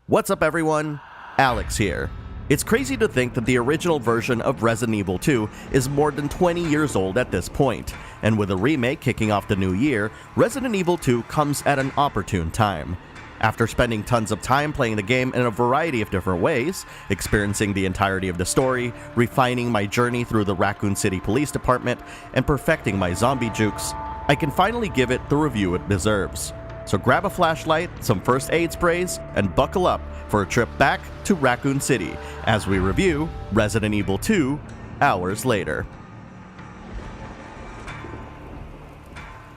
What's up everyone? Alex here. It's crazy to think that the original version of Resident Evil 2 is more than 20 years old at this point, and with a remake kicking off the new year, Resident Evil 2 comes at an opportune time. After spending tons of time playing the game in a variety of different ways, experiencing the entirety of the story, refining my journey through the Raccoon City Police Department, and perfecting my zombie jukes, I can finally give it the review it deserves. So grab a flashlight, some first aid sprays, and buckle up for a trip back to Raccoon City as we review Resident Evil 2 hours later.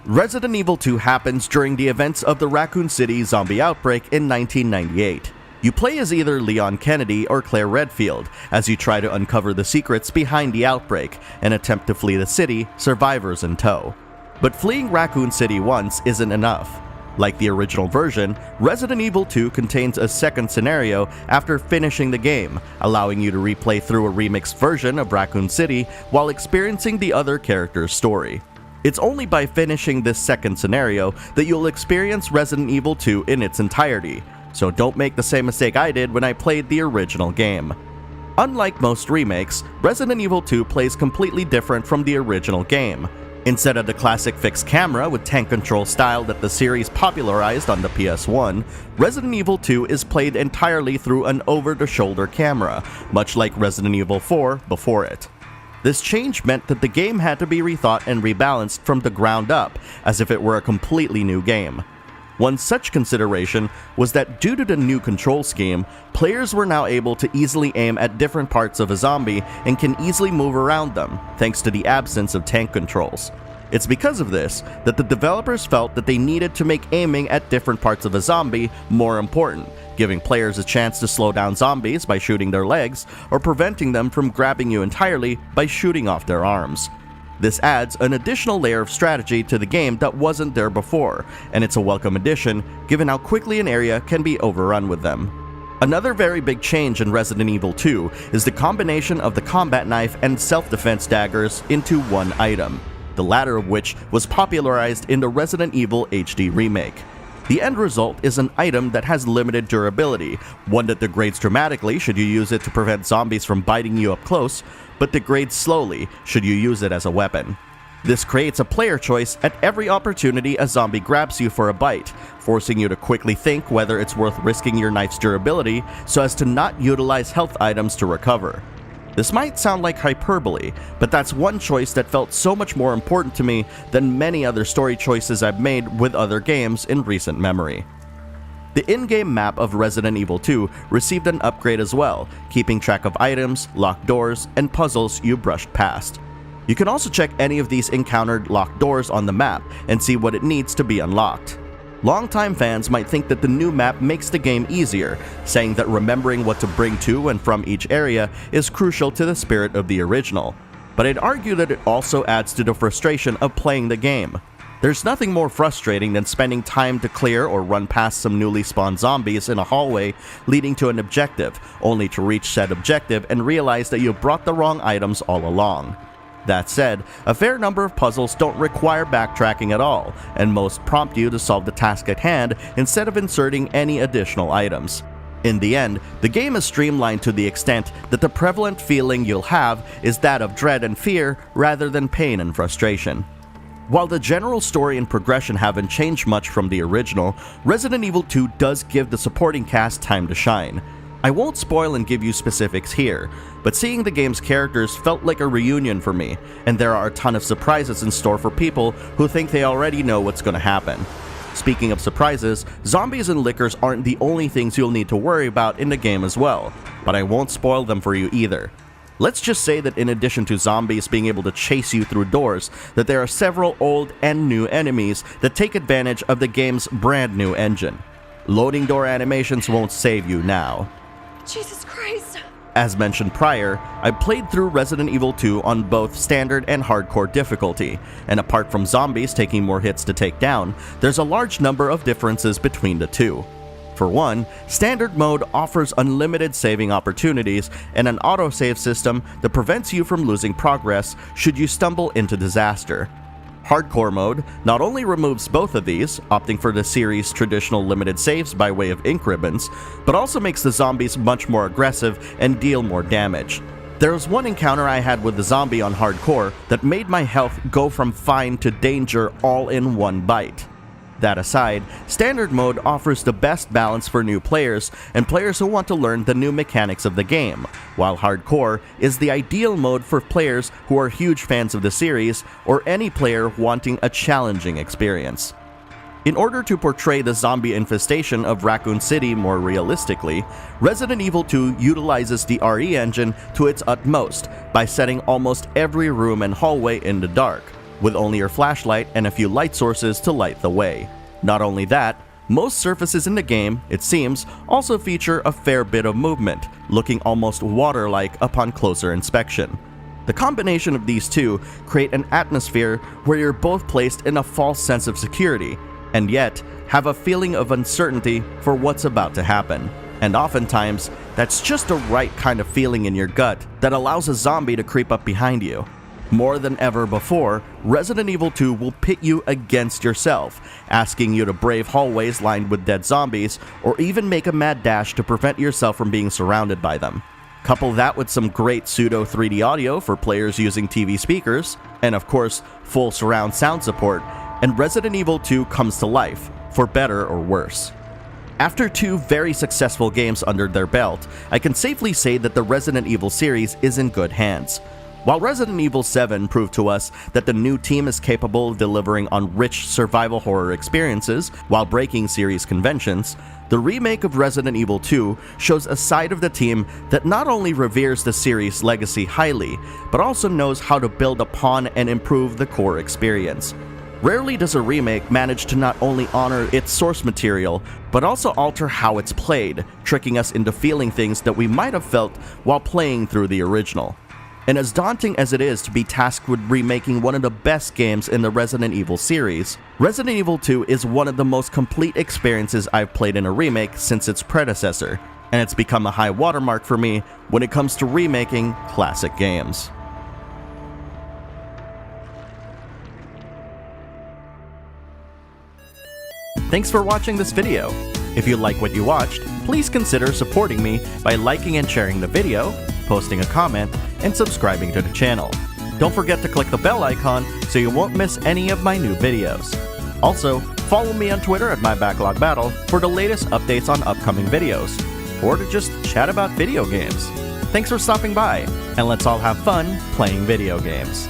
Resident Evil 2 happens during the events of the Raccoon City zombie outbreak in 1998. You play as either Leon Kennedy or Claire Redfield as you try to uncover the secrets behind the outbreak and attempt to flee the city, survivors in tow. But fleeing Raccoon City once isn't enough. Like the original version, Resident Evil 2 contains a second scenario after finishing the game, allowing you to replay through a remixed version of Raccoon City while experiencing the other character's story. It's only by finishing this second scenario that you'll experience Resident Evil 2 in its entirety, so don't make the same mistake I did when I played the original game. Unlike most remakes, Resident Evil 2 plays completely different from the original game. Instead of the classic fixed camera with tank control style that the series popularized on the PS1, Resident Evil 2 is played entirely through an over-the-shoulder camera, much like Resident Evil 4 before it. This change meant that the game had to be rethought and rebalanced from the ground up, as if it were a completely new game. One such consideration was that due to the new control scheme, players were now able to easily aim at different parts of a zombie and can easily move around them, thanks to the absence of tank controls. It's because of this that the developers felt that they needed to make aiming at different parts of a zombie more important, giving players a chance to slow down zombies by shooting their legs, or preventing them from grabbing you entirely by shooting off their arms. This adds an additional layer of strategy to the game that wasn't there before, and it's a welcome addition given how quickly an area can be overrun with them. Another very big change in Resident Evil 2 is the combination of the combat knife and self-defense daggers into one item, the latter of which was popularized in the Resident Evil HD remake. The end result is an item that has limited durability, one that degrades dramatically should you use it to prevent zombies from biting you up close, but degrades slowly should you use it as a weapon. This creates a player choice at every opportunity a zombie grabs you for a bite, forcing you to quickly think whether it's worth risking your knife's durability so as to not utilize health items to recover. This might sound like hyperbole, but that's one choice that felt so much more important to me than many other story choices I've made with other games in recent memory. The in-game map of Resident Evil 2 received an upgrade as well, keeping track of items, locked doors, and puzzles you brushed past. You can also check any of these encountered locked doors on the map and see what it needs to be unlocked. Longtime fans might think that the new map makes the game easier, saying that remembering what to bring to and from each area is crucial to the spirit of the original. But I'd argue that it also adds to the frustration of playing the game. There's nothing more frustrating than spending time to clear or run past some newly spawned zombies in a hallway leading to an objective, only to reach said objective and realize that you brought the wrong items all along. That said, a fair number of puzzles don't require backtracking at all, and most prompt you to solve the task at hand instead of inserting any additional items. In the end, the game is streamlined to the extent that the prevalent feeling you'll have is that of dread and fear rather than pain and frustration. While the general story and progression haven't changed much from the original, Resident Evil 2 does give the supporting cast time to shine. I won't spoil and give you specifics here, but seeing the game's characters felt like a reunion for me, and there are a ton of surprises in store for people who think they already know what's going to happen. Speaking of surprises, zombies and lickers aren't the only things you'll need to worry about in the game as well, but I won't spoil them for you either. Let's just say that in addition to zombies being able to chase you through doors, that there are several old and new enemies that take advantage of the game's brand new engine. Loading door animations won't save you now. Jesus Christ! As mentioned prior, I played through Resident Evil 2 on both standard and hardcore difficulty, and apart from zombies taking more hits to take down, there's a large number of differences between the two. For one, standard mode offers unlimited saving opportunities and an autosave system that prevents you from losing progress should you stumble into disaster. Hardcore mode not only removes both of these, opting for the series' traditional limited saves by way of ink ribbons, but also makes the zombies much more aggressive and deal more damage. There was one encounter I had with the zombie on Hardcore that made my health go from fine to danger all in one bite. That aside, Standard mode offers the best balance for new players and players who want to learn the new mechanics of the game, while Hardcore is the ideal mode for players who are huge fans of the series or any player wanting a challenging experience. In order to portray the zombie infestation of Raccoon City more realistically, Resident Evil 2 utilizes the RE engine to its utmost by setting almost every room and hallway in the dark, with only your flashlight and a few light sources to light the way. Not only that, most surfaces in the game, it seems, also feature a fair bit of movement, looking almost water-like upon closer inspection. The combination of these two create an atmosphere where you're both placed in a false sense of security, and yet have a feeling of uncertainty for what's about to happen. And oftentimes, that's just the right kind of feeling in your gut that allows a zombie to creep up behind you. More than ever before, Resident Evil 2 will pit you against yourself, asking you to brave hallways lined with dead zombies, or even make a mad dash to prevent yourself from being surrounded by them. Couple that with some great pseudo 3D audio for players using TV speakers, and of course, full surround sound support, and Resident Evil 2 comes to life, for better or worse. After two very successful games under their belt, I can safely say that the Resident Evil series is in good hands. While Resident Evil 7 proved to us that the new team is capable of delivering on rich survival horror experiences while breaking series conventions, the remake of Resident Evil 2 shows a side of the team that not only reveres the series' legacy highly, but also knows how to build upon and improve the core experience. Rarely does a remake manage to not only honor its source material, but also alter how it's played, tricking us into feeling things that we might have felt while playing through the original. And as daunting as it is to be tasked with remaking one of the best games in the Resident Evil series, Resident Evil 2 is one of the most complete experiences I've played in a remake since its predecessor, and it's become a high watermark for me when it comes to remaking classic games. Thanks for watching this video. If you like what you watched, please consider supporting me by liking and sharing the video, posting a comment, and subscribing to the channel. Don't forget to click the bell icon so you won't miss any of my new videos. Also, follow me on Twitter at MyBacklogBattle for the latest updates on upcoming videos, or to just chat about video games. Thanks for stopping by, and let's all have fun playing video games.